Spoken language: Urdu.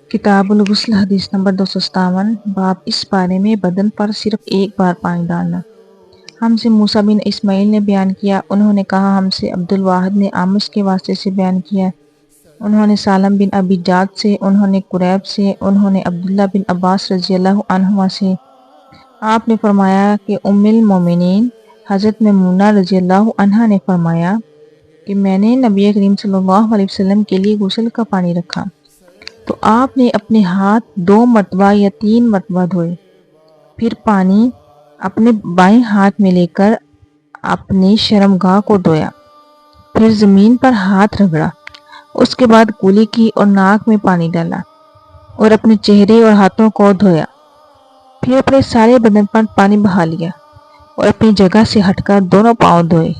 کتاب الغسل حدیث نمبر 257 باب اس بارے میں بدن پر صرف ایک بار پانی ڈالنا۔ ہم سے موسیٰ بن اسماعیل نے بیان کیا، انہوں نے کہا ہم سے عبد الواحد نے عامش کے واسطے سے بیان کیا، انہوں نے سالم بن ابی جعد سے، انہوں نے قریب سے، انہوں نے عبداللہ بن عباس رضی اللہ عنہما سے۔ آپ نے فرمایا کہ ام المومنین حضرت میمونہ رضی اللہ عنہا نے فرمایا کہ میں نے نبی کریم صلی اللہ علیہ وسلم کے لیے غسل کا پانی رکھا تو آپ نے اپنے ہاتھ 2 مرتبہ یا 3 مرتبہ دھوئے، پھر پانی اپنے بائیں ہاتھ میں لے کر اپنی شرمگاہ کو دھویا، پھر زمین پر ہاتھ رگڑا، اس کے بعد کولی کی اور ناک میں پانی ڈالا اور اپنے چہرے اور ہاتھوں کو دھویا، پھر اپنے سارے بدن پر پانی بہا لیا اور اپنی جگہ سے ہٹ کر دونوں پاؤں دھوئے۔